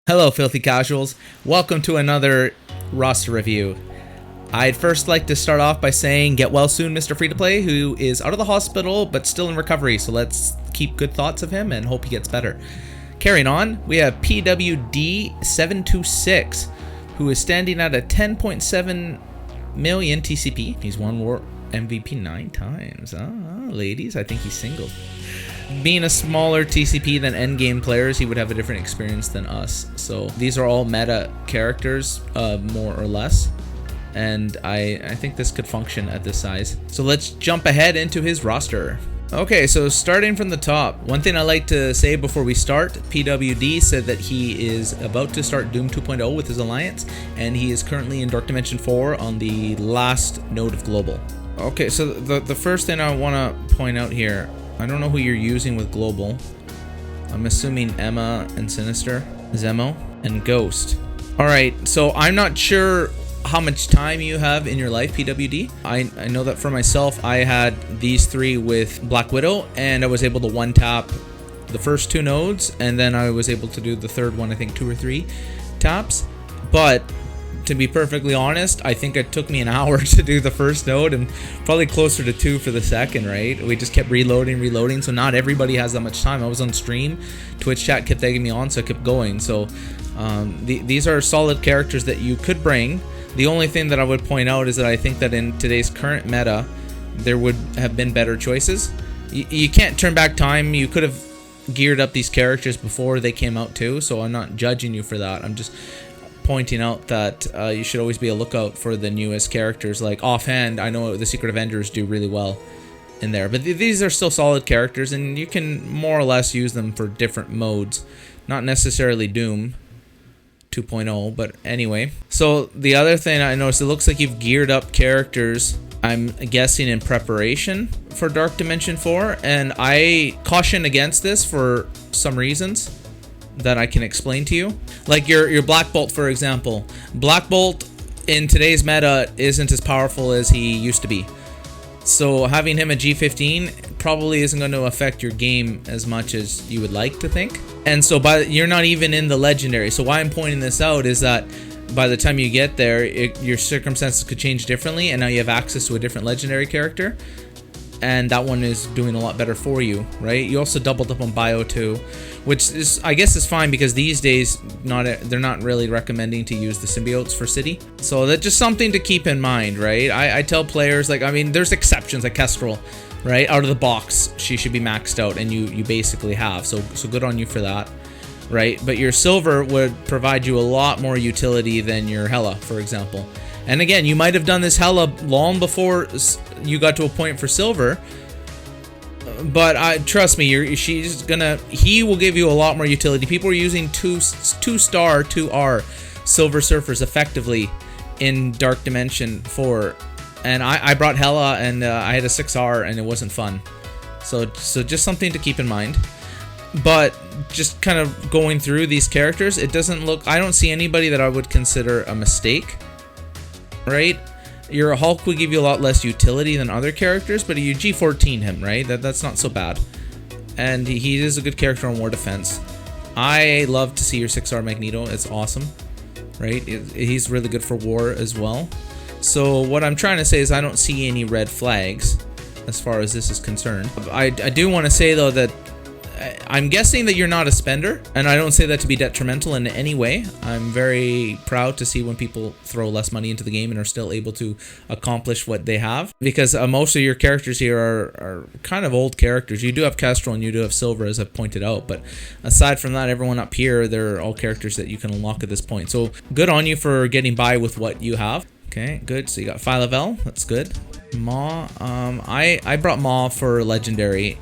Hello, filthy casuals. Welcome to another roster review. I'd first like to start off by saying get well soon, Mr. Free-to-Play, who is out of the hospital but still in recovery, so let's keep good thoughts of him and hope he gets better. Carrying on, we have PWD726, who is standing at a 10.7 million TCP. He's won War MVP 9 times. Ladies, I think he's single. Being a smaller TCP than endgame players, he would have a different experience than us. So these are all meta characters, more or less. And I think this could function at this size. So let's jump ahead into his roster. Okay, so starting from the top, one thing I like to say before we start, PWD said that he is about to start Doom 2.0 with his alliance, and he is currently in Dark Dimension 4 on the last node of Global. Okay, so the first thing I want to point out here, I don't know who you're using with Global. I'm assuming Emma and Sinister, Zemo, and Ghost. Alright, so I'm not sure how much time you have in your life, PWD. I know that for myself, I had these three with Black Widow, and I was able to one-tap the first two nodes, and then I was able to do the third one, I think 2 or 3 taps. But to be perfectly honest, I think it took me an hour to do the first node and probably closer to 2 for the second, right? We just kept reloading, so not everybody has that much time. I was on stream, Twitch chat kept egging me on, so I kept going. So these are solid characters that you could bring. The only thing that I would point out is that I think that in today's current meta, there would have been better choices. You can't turn back time. You could have geared up these characters before they came out too, so I'm not judging you for that. I'm just pointing out that you should always be a lookout for the newest characters. Like offhand, I know the Secret Avengers do really well in there, but these are still solid characters, and you can more or less use them for different modes, not necessarily Doom 2.0, but anyway. So the other thing I noticed, it looks like you've geared up characters, I'm guessing in preparation for Dark Dimension 4, and I caution against this for some reasons that I can explain to you. Like your Black Bolt, for example. Black Bolt in today's meta isn't as powerful as he used to be. So having him at G15 probably isn't going to affect your game as much as you would like to think. And so you're not even in the legendary. So why I'm pointing this out is that by the time you get there, your circumstances could change differently, and now you have access to a different legendary character, and that one is doing a lot better for you, right? You also doubled up on Bio too, which is, I guess, is fine because these days they're not really recommending to use the symbiotes for City. So that's just something to keep in mind, right? I tell players, like, I mean, there's exceptions like Kestrel, right? Out of the box, she should be maxed out, and you basically have. So good on you for that, right? But your Silver would provide you a lot more utility than your Hela, for example. And again, you might have done this Hela long before you got to a point for Silver, but trust me, he will give you a lot more utility. People are using 2-star 2R Silver Surfers effectively in Dark Dimension 4, and I brought Hela, and I had a 6R, and it wasn't fun. So just something to keep in mind. But just kind of going through these characters, I don't see anybody that I would consider a mistake. Right? Your Hulk would give you a lot less utility than other characters, but you G14 him, right? That's not so bad. And he is a good character on War Defense. I love to see your 6R Magneto. It's awesome, right? He's really good for War as well. So what I'm trying to say is I don't see any red flags as far as this is concerned. I do want to say, though, that I'm guessing that you're not a spender, and I don't say that to be detrimental in any way. I'm very proud to see when people throw less money into the game and are still able to accomplish what they have, because most of your characters here are kind of old characters. You do have Kestrel and you do have Silver, as I've pointed out, but aside from that, everyone up here, they're all characters that you can unlock at this point. So good on you for getting by with what you have. Okay, good. So you got Phyla-Vell, that's good. Maw, I brought Maw for Legendary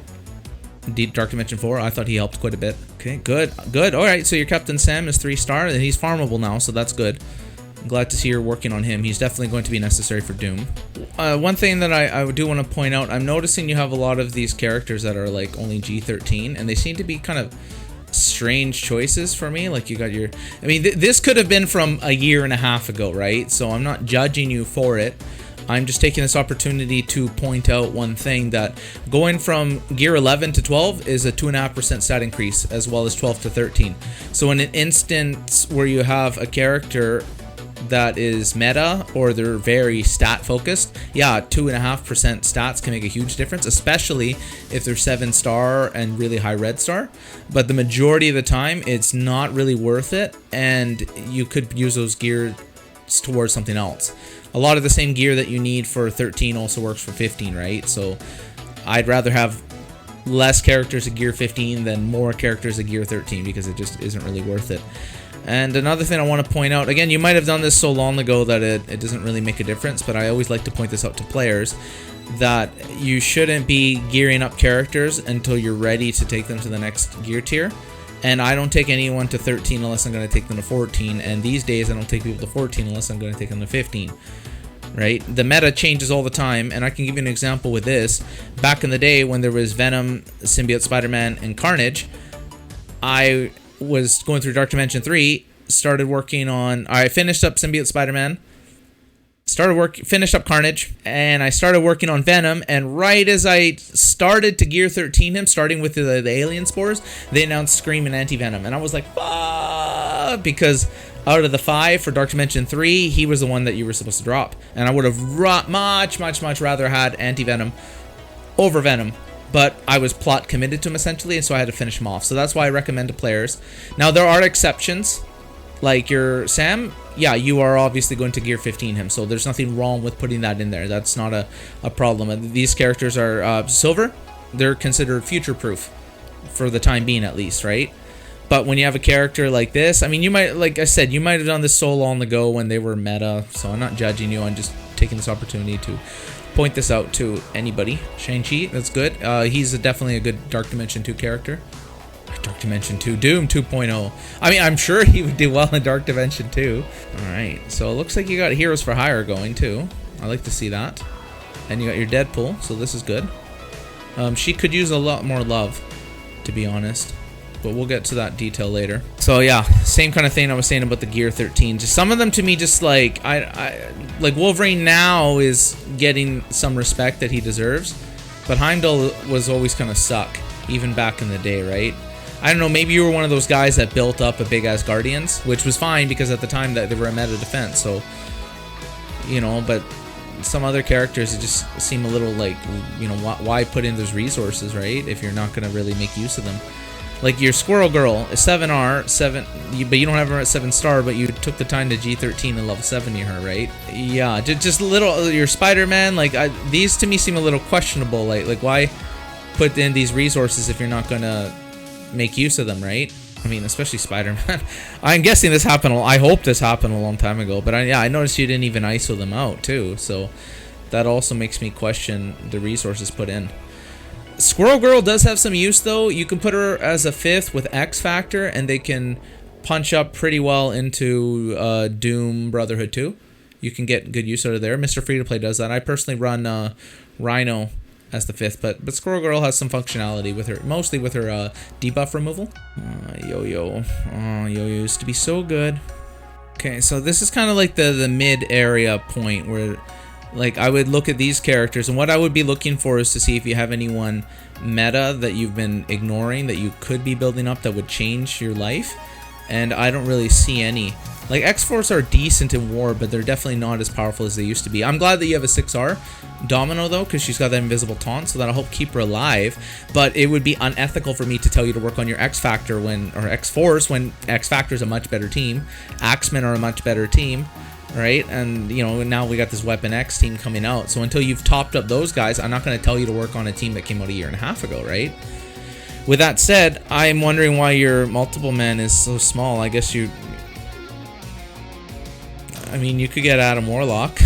Dark Dimension 4. I thought he helped quite a bit. Okay, good. Alright, so your Captain Sam is 3-star, and he's farmable now, so that's good. I'm glad to see you're working on him. He's definitely going to be necessary for Doom. One thing that I do want to point out, I'm noticing you have a lot of these characters that are like only G13, and they seem to be kind of strange choices for me. Like you got your, I mean, this could have been from a year and a half ago, right? So I'm not judging you for it. I'm just taking this opportunity to point out one thing, that going from gear 11 to 12 is a 2.5% stat increase, as well as 12 to 13. So in an instance where you have a character that is meta or they're very stat focused, yeah, 2.5% stats can make a huge difference, especially if they're 7-star and really high red star. But the majority of the time, it's not really worth it, and you could use those gears towards something else. A lot of the same gear that you need for 13 also works for 15, right? So I'd rather have less characters at gear 15 than more characters at gear 13, because it just isn't really worth it. And another thing I want to point out, again, you might have done this so long ago that it doesn't really make a difference, but I always like to point this out to players, that you shouldn't be gearing up characters until you're ready to take them to the next gear tier. And I don't take anyone to 13 unless I'm going to take them to 14. And these days, I don't take people to 14 unless I'm going to take them to 15. Right? The meta changes all the time. And I can give you an example with this. Back in the day when there was Venom, Symbiote Spider-Man, and Carnage, I was going through Dark Dimension 3, started working on... I finished up Symbiote Spider-Man, finished up Carnage, and I started working on Venom, and right as I started to gear 13 him, starting with the alien spores, they announced Scream and Anti-Venom, and I was like, fuck, because out of the 5 for Dark Dimension 3, he was the one that you were supposed to drop, and I would have much rather had Anti-Venom over Venom, but I was plot committed to him essentially, and so I had to finish him off. So that's why I recommend to players. Now, there are exceptions, like your Sam. Yeah, you are obviously going to gear 15 him, so there's nothing wrong with putting that in there. That's not a problem. These characters are silver. They're considered future-proof for the time being, at least, right? But when you have a character like this, I mean, you might, like I said, you might have done this so long ago when they were meta, so I'm not judging you. I'm just taking this opportunity to point this out to anybody. Shang-Chi, that's good. He's definitely a good Dark Dimension 2 character. Dark Dimension 2, Doom 2.0. I mean, I'm sure he would do well in Dark Dimension 2. Alright, so it looks like you got Heroes for Hire going too. I like to see that. And you got your Deadpool, so this is good. She could use a lot more love, to be honest. But we'll get to that detail later. So yeah, same kind of thing I was saying about the Gear 13. Just some of them to me, just like like Wolverine now is getting some respect that he deserves, but Heimdall was always kind of suck, even back in the day, right? I don't know, maybe you were one of those guys that built up a big ass Guardians, which was fine because at the time that they were a meta defense, so you know, but some other characters, it just seem a little like, you know, why put in those resources, right, if you're not going to really make use of them. Like your Squirrel Girl is 7R, but you don't have her at 7-star, but you took the time to G13 and level 70 her, right? Yeah, just little, your Spider-Man, like, these to me seem a little questionable, like why put in these resources if you're not gonna make use of them, right? I mean, especially Spider-Man. I'm guessing this happened, I hope this happened a long time ago, but yeah, I noticed you didn't even ISO them out, too, so that also makes me question the resources put in. Squirrel Girl does have some use, though. You can put her as a 5th with X Factor, and they can punch up pretty well into Doom Brotherhood 2. You can get good use out of there. Mr. Free-to-Play does that. I personally run Rhino as the 5th, but Squirrel Girl has some functionality with her, mostly with her debuff removal. Yo-Yo. Oh, Yo-Yo used to be so good. Okay, so this is kind of like the mid-area point where... like, I would look at these characters, and what I would be looking for is to see if you have anyone meta that you've been ignoring that you could be building up that would change your life, and I don't really see any. Like, X-Force are decent in war, but they're definitely not as powerful as they used to be. I'm glad that you have a 6R Domino, though, because she's got that invisible taunt, so that'll help keep her alive, but it would be unethical for me to tell you to work on your X-Factor or X-Force when X-Factor's a much better team, Axemen are a much better team, right? And, you know, now we got this Weapon X team coming out. So until you've topped up those guys, I'm not going to tell you to work on a team that came out a year and a half ago, right? With that said, I'm wondering why your multiple man is so small. I guess you... I mean, you could get Adam Warlock.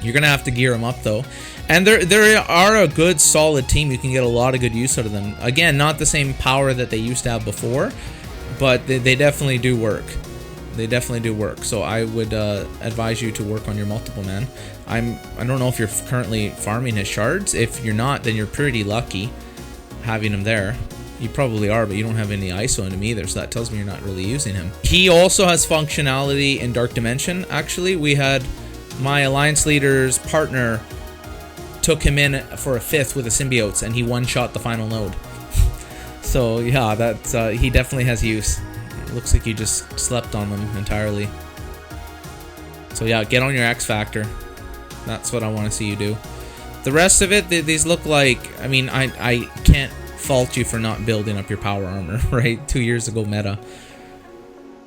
You're going to have to gear him up, though. And there are a good, solid team. You can get a lot of good use out of them. Again, not the same power that they used to have before, but they definitely do work. They definitely do work, so I would advise you to work on your multiple man. I don't know if you're currently farming his shards. If you're not, then you're pretty lucky having him there. You probably are, but you don't have any ISO in him either, so that tells me you're not really using him. He also has functionality in Dark Dimension, actually. We had my alliance leader's partner took him in for a 5th with the symbiotes, and he one-shot the final node. So yeah, that's he definitely has use. It looks like you just slept on them entirely. So yeah, get on your X Factor. That's what I want to see you do. The rest of it, these look like, I mean, I can't fault you for not building up your power armor, right? 2 years ago meta.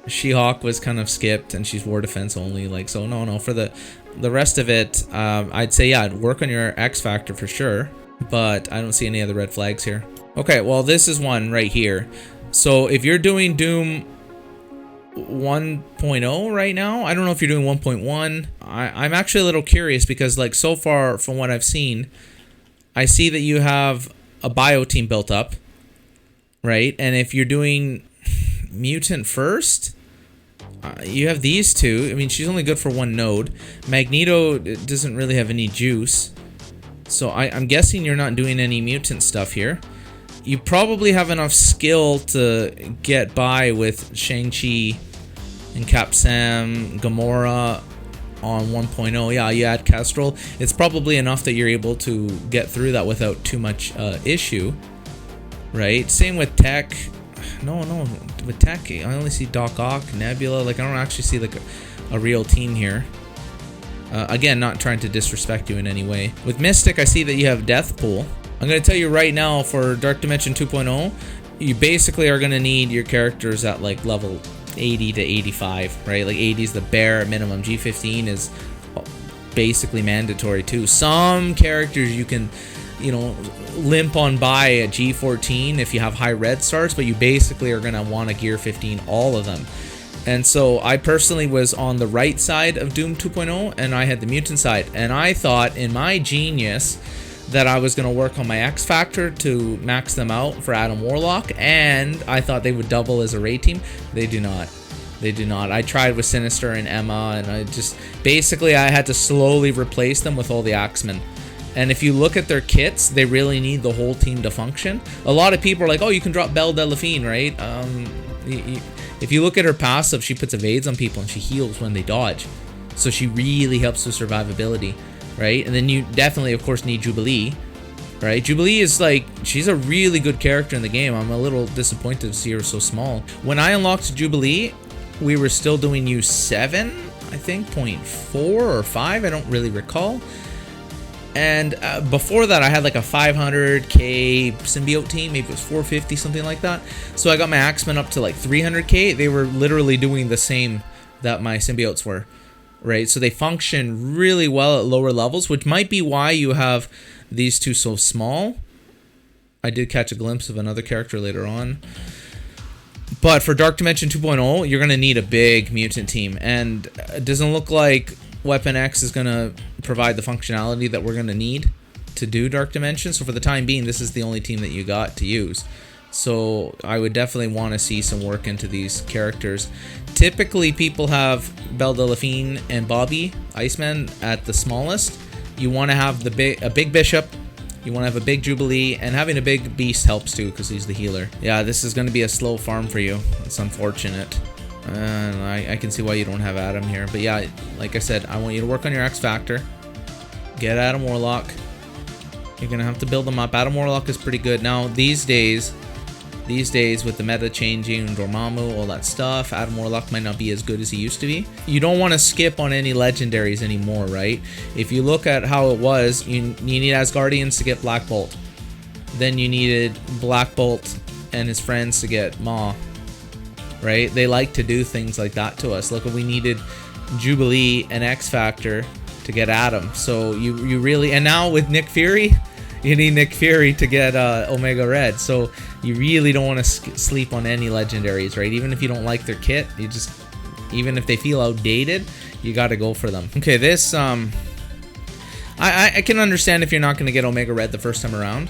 She-Hulk was kind of skipped, and she's war defense only, like, so no, for the rest of it, I'd say, yeah, work on your X Factor for sure, but I don't see any other red flags here. Okay, well, this is one right here. So if you're doing Doom 1.0 right now, I don't know if you're doing 1.1. I'm actually a little curious because, like, so far from what I've seen, I see that you have a bio team built up, right? And if you're doing mutant first, you have these two. I mean, she's only good for one node. Magneto doesn't really have any juice, so I'm guessing you're not doing any mutant stuff here. You probably have enough skill to get by with Shang-Chi and Cap Sam, Gamora on 1.0. Yeah, you add Castrol. It's probably enough that you're able to get through that without too much issue, right? Same with Tech. No, with Tech, I only see Doc Ock, Nebula. Like, I don't actually see like a real team here. Again, not trying to disrespect you in any way. With Mystic, I see that you have Deathpool. I'm going to tell you right now, for Dark Dimension 2.0, you basically are going to need your characters at like level 80 to 85, right? Like 80 is the bare minimum. G15 is basically mandatory too. Some characters you can, you know, limp on by at G14 if you have high red stars, but you basically are going to want to gear 15 all of them. And so I personally was on the right side of Doom 2.0, and I had the mutant side, and I thought in my genius that I was going to work on my X Factor to max them out for Adam Warlock, and I thought they would double as a raid team. They do not. They do not. I tried with Sinister and Emma, and I just, basically I had to slowly replace them with all the Axemen. And if you look at their kits, they really need the whole team to function. A lot of people are like, oh, you can drop Belle Delphine, right? If you look at her passive, she puts evades on people and she heals when they dodge. So she really helps with survivability, right? And then you definitely, of course, need Jubilee, right? Jubilee is like, she's a really good character in the game. I'm a little disappointed to see her so small. When I unlocked Jubilee, we were still doing U7, I think, 0.4 or 5, I don't really recall. And before that, I had like a 500k symbiote team. Maybe it was 450, something like that. So I got my Axemen up to like 300k. They were literally doing the same that my symbiotes were, right? So they function really well at lower levels, which might be why you have these two so small. I did catch a glimpse of another character later on. But for Dark Dimension 2.0, you're going to need a big mutant team. And it doesn't look like Weapon X is going to provide the functionality that we're going to need to do Dark Dimension. So for the time being, this is the only team that you got to use. So I would definitely want to see some work into these characters. Typically, people have Belle Delphine and Bobby, Iceman, at the smallest. You want to have a big Bishop. You want to have a big Jubilee, and having a big Beast helps too because he's the healer. Yeah, this is going to be a slow farm for you. It's unfortunate. And I can see why you don't have Adam here. But yeah, like I said, I want you to work on your X Factor. Get Adam Warlock. You're going to have to build them up. Adam Warlock is pretty good. Now, these days with the meta changing, Dormammu, all that stuff, Adam Warlock might not be as good as he used to be. You don't want to skip on any legendaries anymore, right? If you look at how it was, you need Asgardians to get Black Bolt. Then you needed Black Bolt and his friends to get Maw. Right? They like to do things like that to us. Look, we needed Jubilee and X Factor to get Adam. So you really, and now with Nick Fury, you need Nick Fury to get Omega Red. So you really don't want to sleep on any legendaries, right? Even if you don't like their kit, you just, even if they feel outdated, you got to go for them. Okay, this I can understand if you're not going to get Omega Red the first time around.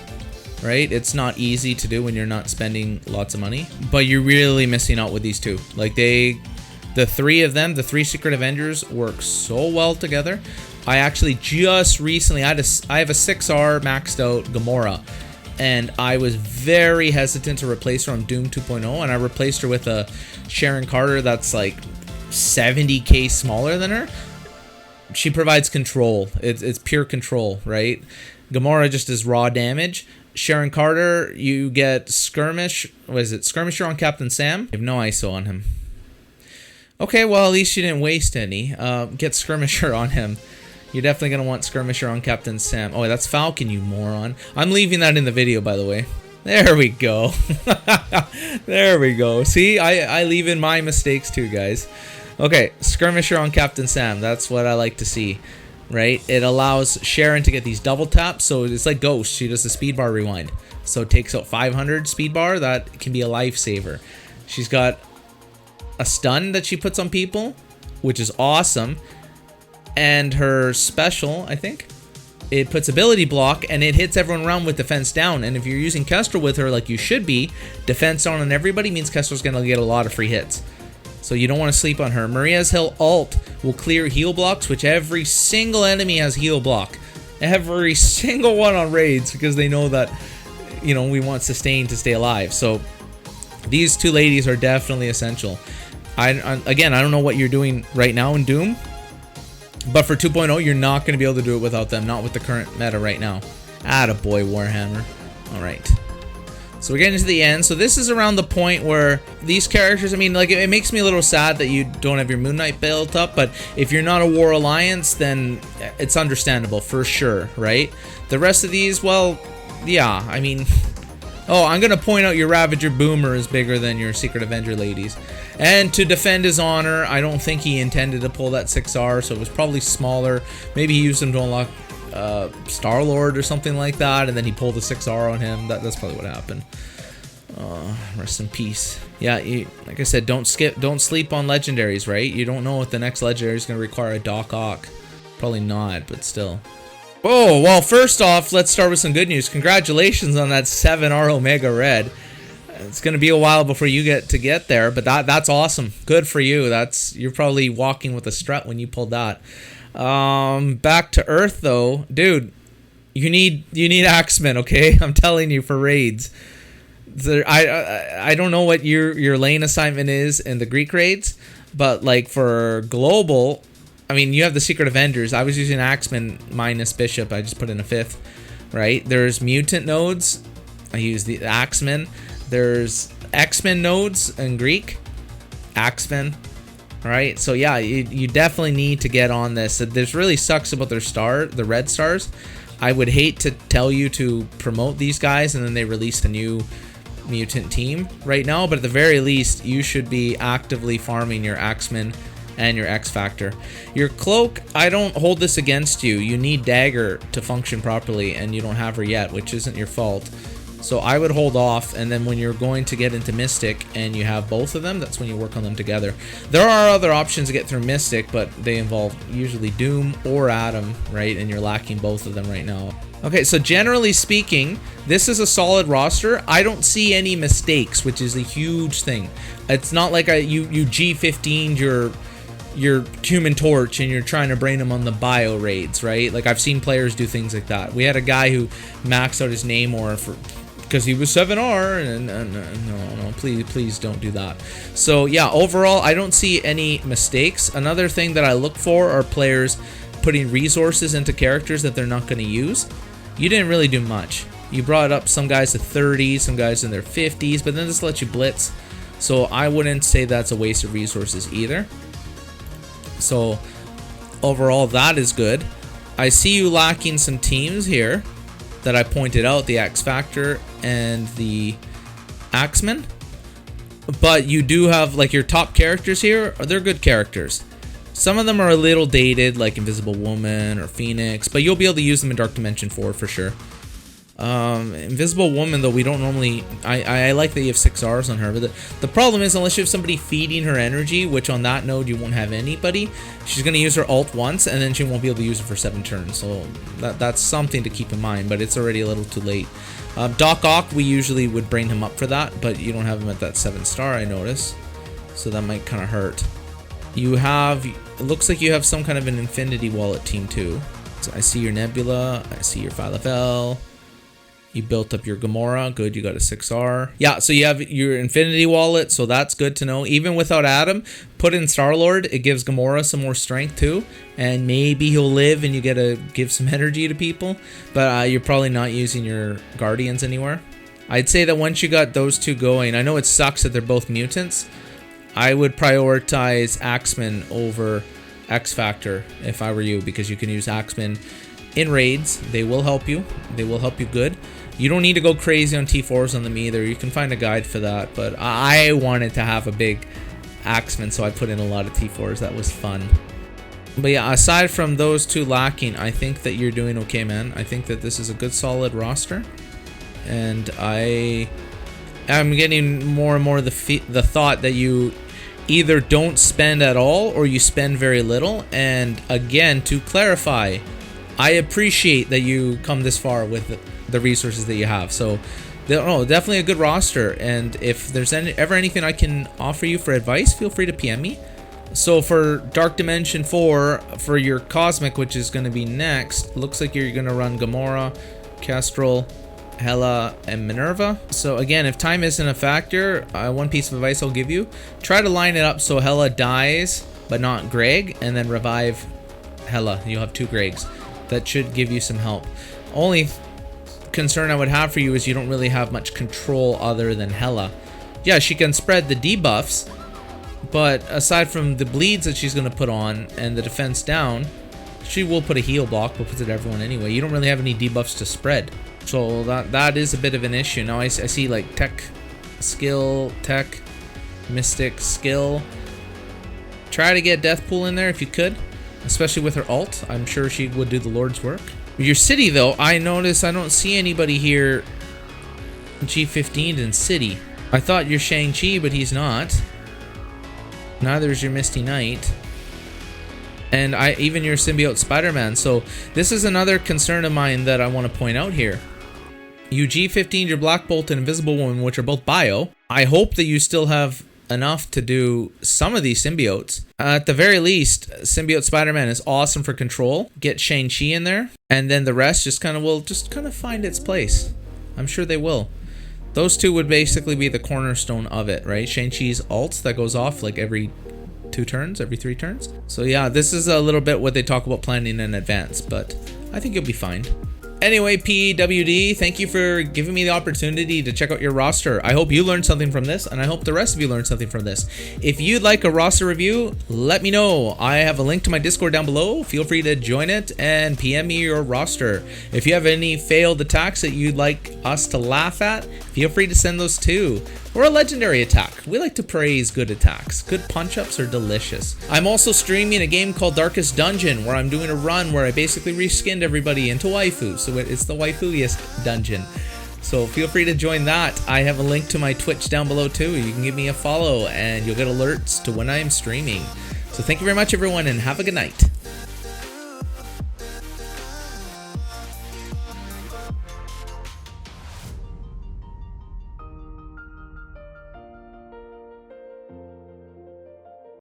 Right? It's not easy to do when you're not spending lots of money, but you're really missing out with these two. Like the three of them, the three Secret Avengers, work so well together. I actually just recently, I have a 6R maxed out Gamora, and I was very hesitant to replace her on Doom 2.0, and I replaced her with a Sharon Carter that's like 70k smaller than her. she provides control. It's pure control, right? Gamora just does raw damage. Sharon Carter, you get Skirmish. What is it? Skirmisher on Captain Sam. You have no ISO on him. Okay, well, at least you didn't waste any. Get Skirmisher on him. You're definitely going to want Skirmisher on Captain Sam. Oh, that's Falcon, you moron. I'm leaving that in the video, by the way. There we go. There we go. See, I leave in my mistakes too, guys. Okay, Skirmisher on Captain Sam. That's what I like to see, right? It allows Sharon to get these double taps. So it's like Ghost. She does the speed bar rewind. So it takes out 500 speed bar. That can be a lifesaver. She's got a stun that she puts on people, which is awesome. And her special, I think, it puts ability block and it hits everyone around with defense down. And if you're using Kestrel with her like you should be, defense down on everybody means Kestrel's going to get a lot of free hits. So you don't want to sleep on her. Maria's Hill ult will clear heal blocks, which every single enemy has heal block. Every single one on raids, because they know that, you know, we want sustain to stay alive. So these two ladies are definitely essential. Again, I don't know what you're doing right now in Doom, but for 2.0, you're not going to be able to do it without them. Not with the current meta right now. Attaboy, Warhammer. All right. So we're getting to the end. So this is around the point where these characters, I mean, like, it makes me a little sad that you don't have your Moon Knight built up, but if you're not a War Alliance, then it's understandable for sure, right? The rest of these, well, yeah, I mean... Oh, I'm going to point out your Ravager Boomer is bigger than your Secret Avenger ladies. And to defend his honor, I don't think he intended to pull that 6R, so it was probably smaller. Maybe he used him to unlock Star-Lord or something like that, and then he pulled the 6R on him. That's probably what happened. Rest in peace. Yeah, like I said, don't sleep on legendaries, right? You don't know if the next legendary is going to require a Doc Ock. Probably not, but still. Oh, well, first off, let's start with some good news. Congratulations on that 7R Omega Red. It's going to be a while before you get there, but that's awesome. Good for you. You're probably walking with a strut when you pulled that. Back to Earth, though. Dude, you need Axemen, okay? I'm telling you, for raids. I don't know what your lane assignment is in the Greek raids, but like for global... I mean, you have the Secret Avengers. I was using Axeman minus Bishop. I just put in a 5th, right? There's Mutant nodes. I use the Axeman. There's X-Men nodes in Greek. Axeman. All right? So, yeah, you definitely need to get on this. This really sucks about the red stars. I would hate to tell you to promote these guys and then they release a new mutant team right now. But at the very least, you should be actively farming your Axeman and your X Factor. Your Cloak, I don't hold this against you. You need Dagger to function properly, and you don't have her yet, which isn't your fault. So I would hold off, and then when you're going to get into Mystic and you have both of them, that's when you work on them together. There are other options to get through Mystic, but they involve usually Doom or Atom, right? And you're lacking both of them right now. Okay, so generally speaking, this is a solid roster. I don't see any mistakes, which is a huge thing. It's not like you G15'd your Human Torch and you're trying to brain him on the bio raids, right? Like, I've seen players do things like that. We had a guy who maxed out his Namor because he was 7R, and no, please don't do that. So yeah, overall, I don't see any mistakes. Another thing that I look for are players putting resources into characters that they're not going to use. You didn't really do much. You brought up some guys to 30, some guys in their 50s, but then just let you blitz. So I wouldn't say that's a waste of resources either. So overall, that is good. I see you lacking some teams here that I pointed out, the X Factor and the Axeman. But you do have, like, your top characters here, they're good characters. Some of them are a little dated, like Invisible Woman or Phoenix, but you'll be able to use them in Dark Dimension 4 for sure. Invisible Woman, though, we don't normally... I like that you have 6Rs on her, but the problem is, unless you have somebody feeding her energy, which on that node you won't have anybody, she's going to use her ult once, and then she won't be able to use it for 7 turns, so that's something to keep in mind, but it's already a little too late. Doc Ock, we usually would bring him up for that, but you don't have him at that 7-star, I notice, so that might kind of hurt. You have... It looks like you have some kind of an Infinity Wallet team, too. So I see your Nebula, I see your Phyla-Vell. You built up your Gamora. Good, you got a 6R. Yeah, so you have your Infinity Wallet, so that's good to know. Even without Adam, put in Star-Lord. It gives Gamora some more strength too. And maybe he'll live and you get to give some energy to people. But you're probably not using your Guardians anywhere. I'd say that once you got those two going, I know it sucks that they're both mutants. I would prioritize Axeman over X-Factor if I were you, because you can use Axeman in raids. They will help you. They will help you good. You don't need to go crazy on T4s on them either. You can find a guide for that, but I wanted to have a big Axeman, so I put in a lot of T4s. That was fun. But yeah, aside from those two lacking, I think that you're doing okay, man. I think that this is a good, solid roster, and I'm getting more and more the thought that you either don't spend at all or you spend very little. And again, to clarify, I appreciate that you come this far with the resources that you have. So, definitely a good roster. And if there's ever anything I can offer you for advice, feel free to PM me. So for Dark Dimension 4, for your Cosmic, which is going to be next, looks like you're going to run Gamora, Kestrel, Hela, and Minerva. So again, if time isn't a factor, one piece of advice I'll give you, try to line it up so Hela dies, but not Greg, and then revive Hela. You'll have 2 Gregs. That should give you some help. Only concern I would have for you is you don't really have much control other than Hela. Yeah, she can spread the debuffs, but aside from the bleeds that she's going to put on and the defense down, she will put a heal block, but puts it to everyone anyway. You don't really have any debuffs to spread. So that is a bit of an issue. Now I see like tech, skill, tech, mystic, skill. Try to get Deathpool in there if you could, especially with her ult. I'm sure she would do the Lord's work. Your city, though, I notice I don't see anybody here G15 in city. I thought you're Shang-Chi, but he's not. Neither is your Misty Knight. And even your Symbiote Spider-Man. So this is another concern of mine that I want to point out here. You G15, your Black Bolt, and Invisible Woman, which are both bio. I hope that you still have enough to do some of these symbiotes. At the very least, Symbiote Spider-Man is awesome for control. Get Shang-Chi in there, and then the rest just kind of find its place. I'm sure they will. Those two would basically be the cornerstone of it, right? Shang-Chi's ult that goes off like every 2 turns, every 3 turns. So yeah, this is a little bit what they talk about planning in advance, but I think you'll be fine. Anyway, PWD, thank you for giving me the opportunity to check out your roster. I hope you learned something from this, and I hope the rest of you learned something from this. If you'd like a roster review, let me know. I have a link to my Discord down below. Feel free to join it and PM me your roster. If you have any failed attacks that you'd like us to laugh at, feel free to send those too. Or a legendary attack. We like to praise good attacks. Good punch-ups are delicious. I'm also streaming a game called Darkest Dungeon, where I'm doing a run where I basically reskinned everybody into waifu. So it's the waifuiest dungeon. So feel free to join that. I have a link to my Twitch down below too. You can give me a follow and you'll get alerts to when I am streaming. So thank you very much, everyone, and have a good night.